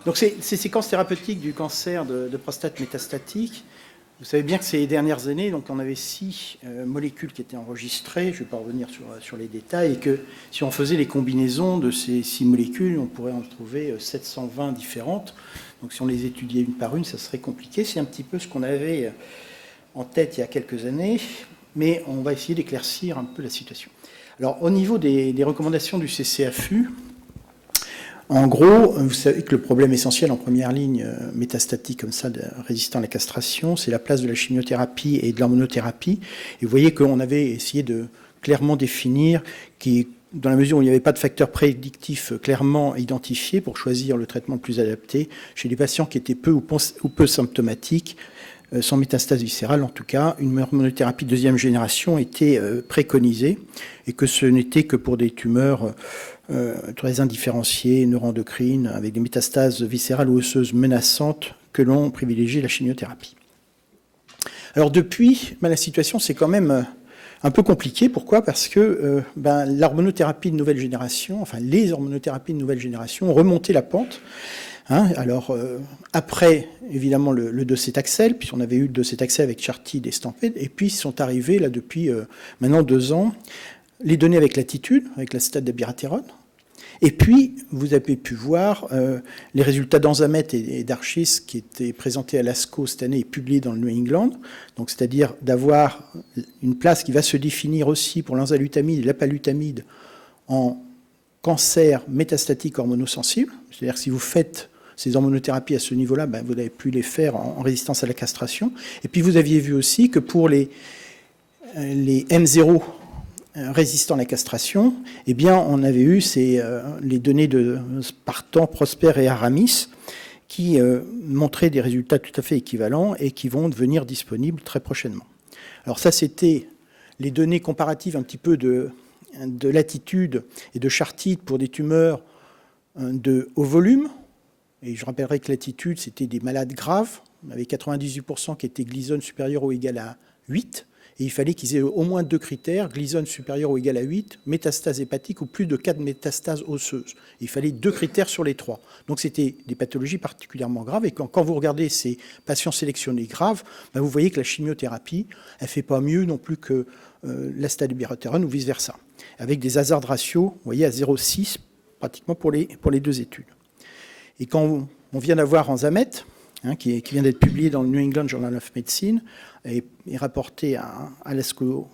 Donc ces séquences thérapeutiques du cancer de prostate métastatique, vous savez bien que ces dernières années, donc on avait 6 molécules qui étaient enregistrées, je ne vais pas revenir sur les détails, et que si on faisait les combinaisons de ces 6 molécules, on pourrait en trouver 720 différentes. Donc si on les étudiait une par une, ça serait compliqué. C'est un petit peu ce qu'on avait en tête il y a quelques années, mais on va essayer d'éclaircir un peu la situation. Alors au niveau des recommandations du CCAFU, en gros, vous savez que le problème essentiel en première ligne métastatique comme ça, résistant à la castration, c'est la place de la chimiothérapie et de l'hormonothérapie. Et vous voyez qu'on avait essayé de clairement définir, dans la mesure où il n'y avait pas de facteur prédictif clairement identifié pour choisir le traitement le plus adapté, chez les patients qui étaient peu ou peu symptomatiques, sans métastase viscérale en tout cas, une hormonothérapie de deuxième génération était préconisée, et que ce n'était que pour des tumeurs très indifférenciées, neuroendocrines, avec des métastases viscérales ou osseuses menaçantes, que l'on privilégie la chimiothérapie. Alors depuis, la situation c'est quand même un peu compliqué. Pourquoi ? Parce que l'hormonothérapie de nouvelle génération, enfin les hormonothérapies de nouvelle génération ont remonté la pente. Alors, après, évidemment, le docétaxel, puis on avait eu le docétaxel avec Chartide et Stampede, et puis sont arrivés, là, depuis maintenant 2 ans, les données avec Latitude, avec l'acétate d'abiraterone. Et puis, vous avez pu voir les résultats d'Enzamet et d'Archis qui étaient présentés à l'ASCO cette année et publiés dans le New England. Donc, c'est-à-dire d'avoir une place qui va se définir aussi pour l'enzalutamide et l'apalutamide en cancer métastatique hormonosensible. C'est-à-dire que si vous faites ces hormonothérapies à ce niveau-là, vous avez pu les faire en résistance à la castration. Et puis vous aviez vu aussi que pour les M0 résistants à la castration, eh bien, on avait eu les données de Spartan, Prosper et Aramis qui montraient des résultats tout à fait équivalents et qui vont devenir disponibles très prochainement. Alors ça, c'était les données comparatives un petit peu de Latitude et de Chartide pour des tumeurs de haut volume. Et je rappellerai que Latitude, c'était des malades graves. On avait 98% qui étaient Gleason supérieur ou égal à 8. Et il fallait qu'ils aient au moins 2 critères, Gleason supérieur ou égal à 8, métastase hépatique ou plus de 4 métastases osseuses. Il fallait 2 critères sur les 3. Donc c'était des pathologies particulièrement graves. Et quand vous regardez ces patients sélectionnés graves, vous voyez que la chimiothérapie, elle ne fait pas mieux non plus que l'acétate d'abiraterone ou vice-versa. Avec des hazard ratios, vous voyez, à 0,6 pratiquement pour les 2 études. Et quand on vient d'avoir Enzamet, qui vient d'être publié dans le New England Journal of Medicine et rapporté à l'ASCO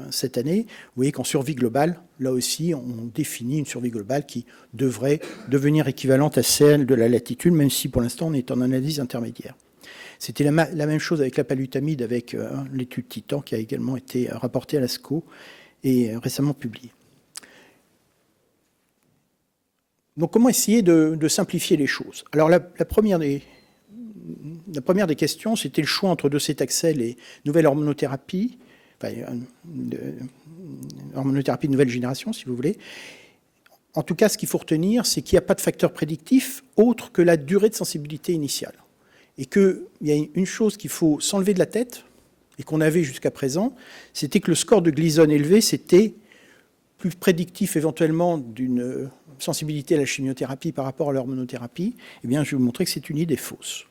cette année, vous voyez qu'en survie globale, là aussi, on définit une survie globale qui devrait devenir équivalente à celle de la Latitude, même si pour l'instant on est en analyse intermédiaire. C'était la même chose avec l'apalutamide, avec l'étude Titan qui a également été rapportée à l'ASCO et récemment publiée. Donc comment essayer de simplifier les choses ? Alors la première des questions, c'était le choix entre docétaxel et nouvelle hormonothérapie, hormonothérapie de nouvelle génération, si vous voulez. En tout cas, ce qu'il faut retenir, c'est qu'il n'y a pas de facteur prédictif autre que la durée de sensibilité initiale. Et qu'il y a une chose qu'il faut s'enlever de la tête, et qu'on avait jusqu'à présent, c'était que le score de Gleason élevé, c'était plus prédictif éventuellement d'une sensibilité à la chimiothérapie par rapport à l'hormonothérapie. Eh bien, je vais vous montrer que c'est une idée fausse.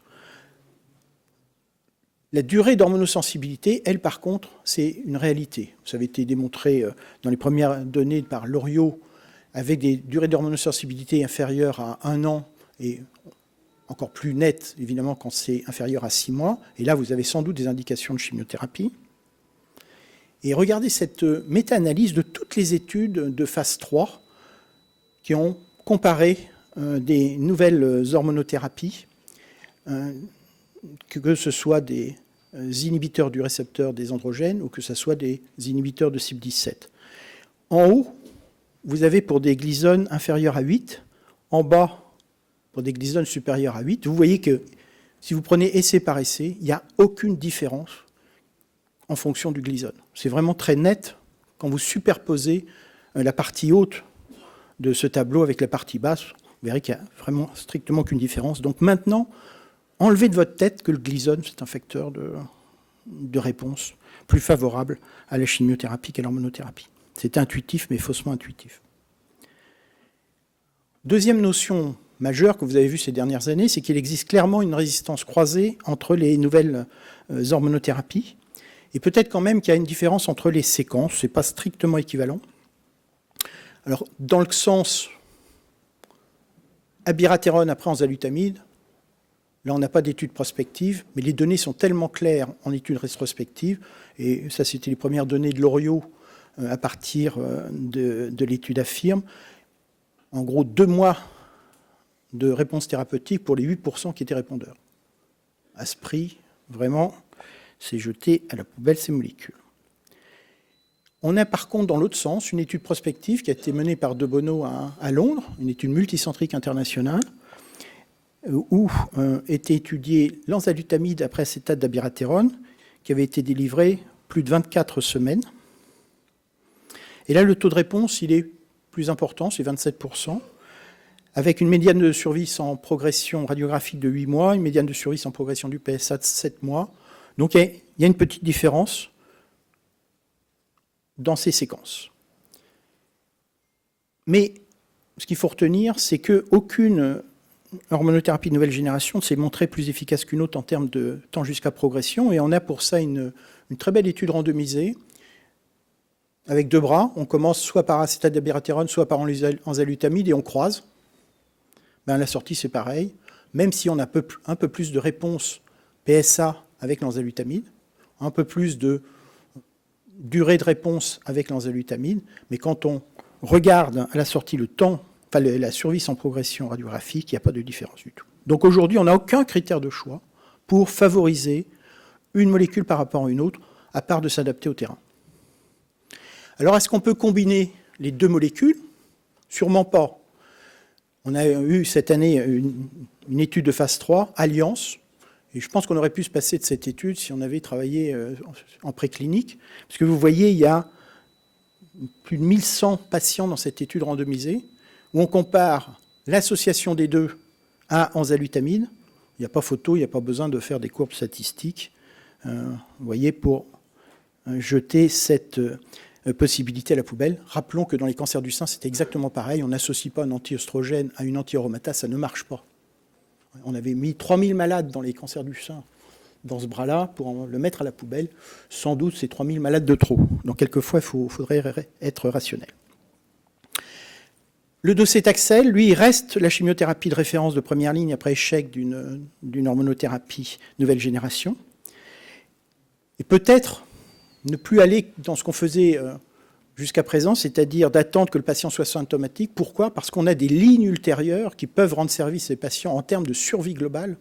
La durée d'hormonosensibilité, elle, par contre, c'est une réalité. Ça avait été démontré dans les premières données par Loriot, avec des durées d'hormonosensibilité inférieures à 1 an, et encore plus nettes, évidemment, quand c'est inférieur à 6 mois. Et là, vous avez sans doute des indications de chimiothérapie. Et regardez cette méta-analyse de toutes les études de phase 3 qui ont comparé des nouvelles hormonothérapies, que ce soit des inhibiteurs du récepteur des androgènes ou que ce soit des inhibiteurs de CYP17. En haut, vous avez pour des Gleason inférieurs à 8, en bas, pour des Gleason supérieurs à 8. Vous voyez que si vous prenez essai par essai, il n'y a aucune différence en fonction du Gleason. C'est vraiment très net quand vous superposez la partie haute de ce tableau avec la partie basse. Vous verrez qu'il n'y a vraiment strictement aucune différence. Donc maintenant, enlevez de votre tête que le Gleason, c'est un facteur de réponse plus favorable à la chimiothérapie qu'à l'hormonothérapie. C'est intuitif, mais faussement intuitif. Deuxième notion majeur que vous avez vu ces dernières années, c'est qu'il existe clairement une résistance croisée entre les nouvelles hormonothérapies. Et peut-être quand même qu'il y a une différence entre les séquences, ce n'est pas strictement équivalent. Alors, dans le sens abiraterone après enzalutamide, là on n'a pas d'études prospectives, mais les données sont tellement claires en études rétrospectives, et ça c'était les premières données de Loriot à partir de l'étude AFFIRM, en gros 2 mois de réponse thérapeutique pour les 8% qui étaient répondeurs. À ce prix, vraiment, c'est jeté à la poubelle ces molécules. On a par contre dans l'autre sens une étude prospective qui a été menée par De Bono à Londres, une étude multicentrique internationale, où était étudié l'enzalutamide après acétate d'abiraterone, qui avait été délivré plus de 24 semaines. Et là, le taux de réponse, il est plus important, c'est 27%, avec une médiane de survie sans progression radiographique de 8 mois, une médiane de survie sans progression du PSA de 7 mois. Donc il y a une petite différence dans ces séquences. Mais ce qu'il faut retenir, c'est qu'aucune hormonothérapie de nouvelle génération ne s'est montrée plus efficace qu'une autre en termes de temps jusqu'à progression, et on a pour ça une très belle étude randomisée, avec 2 bras. On commence soit par acétate d'abiraterone, soit par enzalutamide, et on croise. À la sortie, c'est pareil, même si on a un peu plus de réponse PSA avec l'enzalutamide, un peu plus de durée de réponse avec l'enzalutamide, mais quand on regarde à la sortie le temps, enfin la survie sans progression radiographique, il n'y a pas de différence du tout. Donc aujourd'hui, on n'a aucun critère de choix pour favoriser une molécule par rapport à une autre, à part de s'adapter au terrain. Alors, est-ce qu'on peut combiner les 2 molécules? Sûrement pas. On a eu cette année une étude de phase 3, Alliance, et je pense qu'on aurait pu se passer de cette étude si on avait travaillé en préclinique, parce que vous voyez, il y a plus de 1100 patients dans cette étude randomisée, où on compare l'association des 2 à enzalutamide. Il n'y a pas photo, il n'y a pas besoin de faire des courbes statistiques, vous voyez, pour jeter cette possibilité à la poubelle. Rappelons que dans les cancers du sein, c'est exactement pareil. On n'associe pas un anti-œstrogène à une anti-aromatase, ça ne marche pas. On avait mis 3000 malades dans les cancers du sein dans ce bras-là pour le mettre à la poubelle. Sans doute, c'est 3000 malades de trop. Donc, quelquefois, il faudrait être rationnel. Le docétaxel, lui, il reste la chimiothérapie de référence de première ligne après échec d'une hormonothérapie nouvelle génération. Et peut-être ne plus aller dans ce qu'on faisait jusqu'à présent, c'est-à-dire d'attendre que le patient soit symptomatique. Pourquoi? Parce qu'on a des lignes ultérieures qui peuvent rendre service à ces patients en termes de survie globale.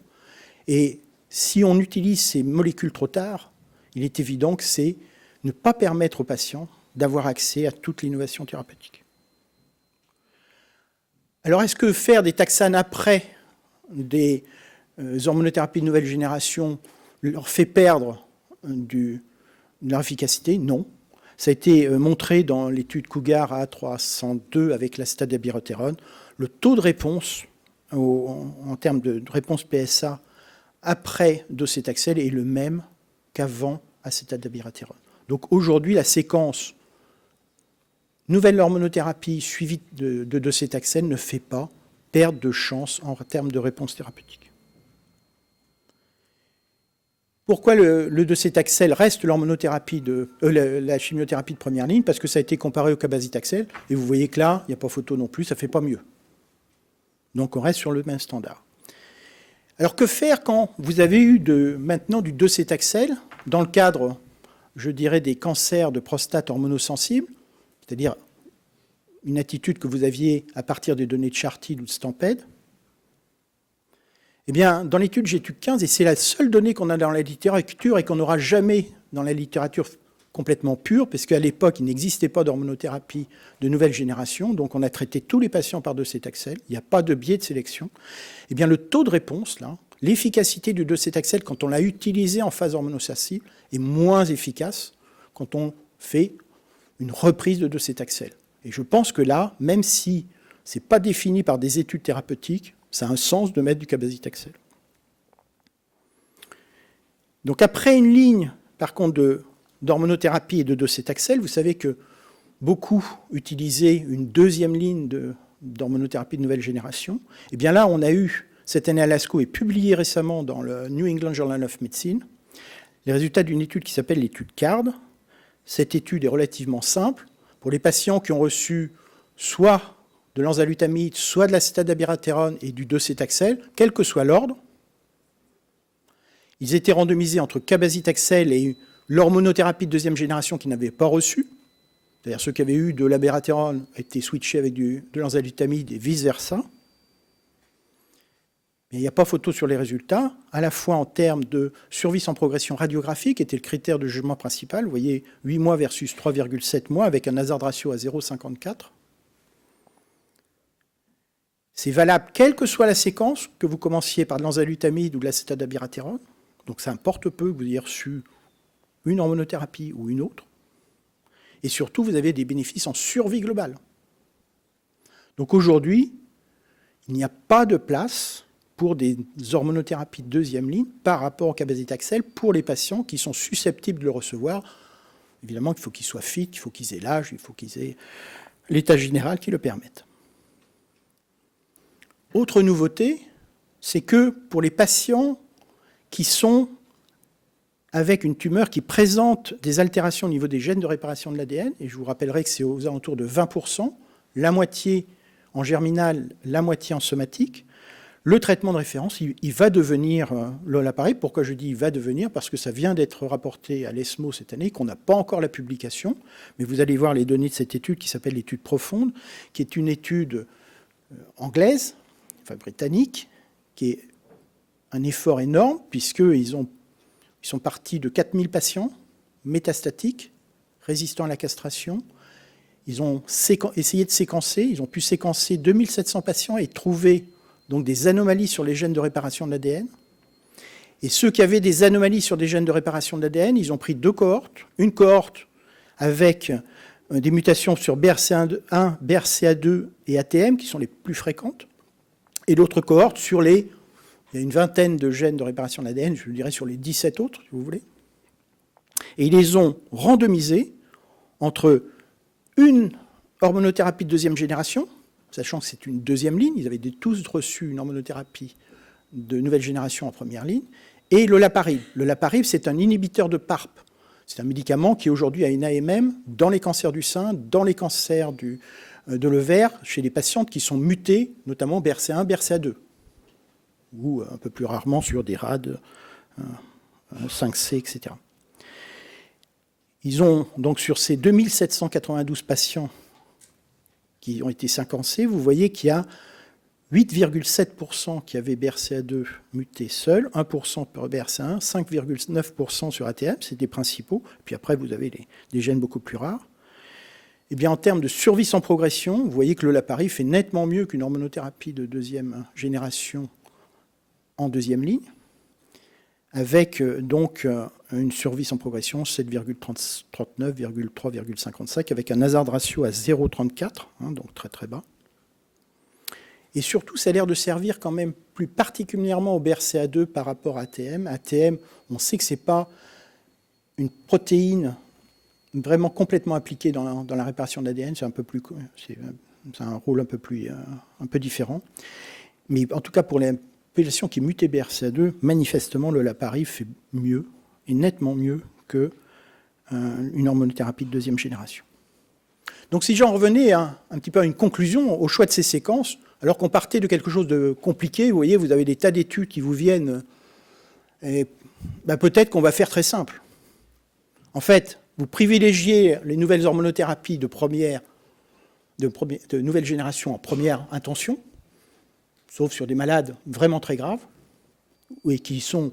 Et si on utilise ces molécules trop tard, il est évident que c'est ne pas permettre aux patients d'avoir accès à toute l'innovation thérapeutique. Alors, est-ce que faire des taxanes après des hormonothérapies de nouvelle génération leur fait perdre de leur efficacité? Non. Ça a été montré dans l'étude Cougar A302 avec l'acétate d'abiraterone. Le taux de réponse en termes de réponse PSA après docétaxel est le même qu'avant acétate d'abiraterone. Donc aujourd'hui, la séquence nouvelle hormonothérapie suivie de docétaxel ne fait pas perdre de chance en termes de réponse thérapeutique. Pourquoi le docétaxel reste l'hormonothérapie la chimiothérapie de première ligne? Parce que ça a été comparé au cabazitaxel, et vous voyez que là, il n'y a pas photo non plus, ça ne fait pas mieux. Donc on reste sur le même standard. Alors que faire quand vous avez eu maintenant du docétaxel dans le cadre, je dirais, des cancers de prostate hormonosensibles, c'est-à-dire une attitude que vous aviez à partir des données de Chartide ou de Stampede? Eh bien, dans l'étude GETUC15, et c'est la seule donnée qu'on a dans la littérature et qu'on n'aura jamais dans la littérature complètement pure, parce qu'à l'époque, il n'existait pas d'hormonothérapie de nouvelle génération, donc on a traité tous les patients par docétaxel, il n'y a pas de biais de sélection. Eh bien, le taux de réponse, là, l'efficacité du docétaxel quand on l'a utilisé en phase hormonosensible est moins efficace quand on fait une reprise de docétaxel. Et je pense que là, même si ce n'est pas défini par des études thérapeutiques, ça a un sens de mettre du cabazitaxel. Donc après une ligne, par contre, d'hormonothérapie et de docétaxel, vous savez que beaucoup utilisaient une deuxième ligne d'hormonothérapie de nouvelle génération. Et bien là, on a eu, cette année à l'ASCO, et publié récemment dans le New England Journal of Medicine, les résultats d'une étude qui s'appelle l'étude CARD. Cette étude est relativement simple. Pour les patients qui ont reçu soit de l'enzalutamide, soit de l'acétaldabiraterone et du docétaxel, quel que soit l'ordre, ils étaient randomisés entre cabazitaxel et l'hormonothérapie de deuxième génération qu'ils n'avaient pas reçue. C'est-à-dire ceux qui avaient eu de l'abiraterone étaient switchés avec de l'enzalutamide et vice-versa. Mais il n'y a pas photo sur les résultats, à la fois en termes de survie sans progression radiographique, qui était le critère de jugement principal. Vous voyez, 8 mois versus 3,7 mois, avec un hazard ratio à 0,54. C'est valable quelle que soit la séquence, que vous commenciez par de l'enzalutamide ou de l'acétaldabiraterone. Donc ça importe peu que vous ayez reçu une hormonothérapie ou une autre. Et surtout, vous avez des bénéfices en survie globale. Donc aujourd'hui, il n'y a pas de place pour des hormonothérapies de deuxième ligne par rapport au cabazitaxel pour les patients qui sont susceptibles de le recevoir. Évidemment, il faut qu'ils soient fit, il faut qu'ils aient l'âge, il faut qu'ils aient l'état général qui le permette. Autre nouveauté, c'est que pour les patients qui sont avec une tumeur qui présente des altérations au niveau des gènes de réparation de l'ADN, et je vous rappellerai que c'est aux alentours de 20%, la moitié en germinal, la moitié en somatique, le traitement de référence, il va devenir l'olaparib. Pourquoi je dis il va devenir? Parce que ça vient d'être rapporté à l'ESMO cette année, qu'on n'a pas encore la publication, mais vous allez voir les données de cette étude qui s'appelle l'étude profonde, qui est une étude anglaise, enfin britannique, qui est un effort énorme, puisqu'ils sont partis de 4000 patients métastatiques, résistants à la castration. Ils ont essayé de séquencer, ils ont pu séquencer 2700 patients et trouver donc des anomalies sur les gènes de réparation de l'ADN. Et ceux qui avaient des anomalies sur des gènes de réparation de l'ADN, ils ont pris deux cohortes. Une cohorte avec des mutations sur BRCA1, BRCA2 et ATM, qui sont les plus fréquentes, et l'autre cohorte sur il y a une vingtaine de gènes de réparation de l'ADN, je dirais sur les 17 autres, si vous voulez. Et ils les ont randomisés entre une hormonothérapie de deuxième génération, sachant que c'est une deuxième ligne, ils avaient tous reçu une hormonothérapie de nouvelle génération en première ligne, et l'olaparib. L'olaparib, c'est un inhibiteur de PARP. C'est un médicament qui aujourd'hui a une AMM dans les cancers du sein, dans les cancers de l'ovaire, chez les patientes qui sont mutées, notamment BRCA1, BRCA2, ou un peu plus rarement sur des RAD 5C, etc. Ils ont donc sur ces 2792 patients qui ont été séquencés, vous voyez qu'il y a 8,7% qui avaient BRCA2 muté seul, 1% pour BRCA1, 5,9% sur ATM, c'est des principaux, puis après vous avez des gènes beaucoup plus rares. Et bien en termes de survie sans progression, vous voyez que l'olaparib fait nettement mieux qu'une hormonothérapie de deuxième génération en deuxième ligne, avec donc une survie sans progression 7,39, 3,55, avec un hazard ratio à 0,34, donc très très bas. Et surtout, ça a l'air de servir quand même plus particulièrement au BRCA2 par rapport à ATM. ATM, on sait que ce n'est pas une protéine vraiment complètement impliquée dans la réparation de l'ADN, c'est un rôle un peu différent. Mais en tout cas, pour les population qui est mutée BRCA2, manifestement, l'olaparib fait mieux, et nettement mieux qu'une hormonothérapie de deuxième génération. Donc si j'en revenais un petit peu à une conclusion au choix de ces séquences, alors qu'on partait de quelque chose de compliqué, vous voyez, vous avez des tas d'études qui vous viennent, et peut-être qu'on va faire très simple. En fait, vous privilégiez les nouvelles hormonothérapies de nouvelle génération en première intention, sauf sur des malades vraiment très graves, et qui sont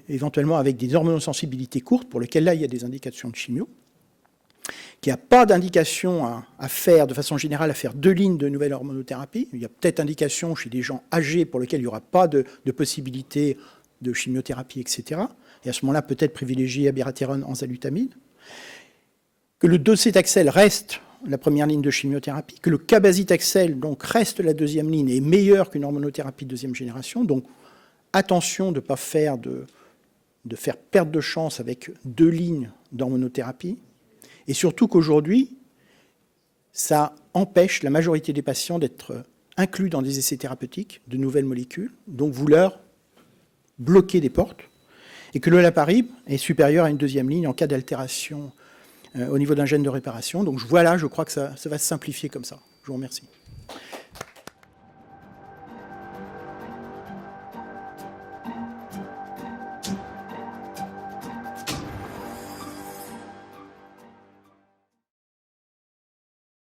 éventuellement avec des hormonosensibilités courtes, pour lesquelles là, il y a des indications de chimio, qu'il n'y a pas d'indication à faire, de façon générale, à faire 2 lignes de nouvelle hormonothérapie. Il y a peut-être indication chez des gens âgés pour lesquels il n'y aura pas de possibilité de chimiothérapie, etc. Et à ce moment-là, peut-être privilégier abiraterone, enzalutamide. Que le docétaxel reste la première ligne de chimiothérapie, que le cabazitaxel donc reste la deuxième ligne et est meilleur qu'une hormonothérapie de deuxième génération. Donc attention de ne pas faire perte de chance avec 2 lignes d'hormonothérapie. Et surtout qu'aujourd'hui, ça empêche la majorité des patients d'être inclus dans des essais thérapeutiques de nouvelles molécules, donc vous leur bloquez des portes, et que l'olaparib est supérieur à une deuxième ligne en cas d'altération au niveau d'un gène de réparation. Donc voilà, je crois que ça va se simplifier comme ça. Je vous remercie.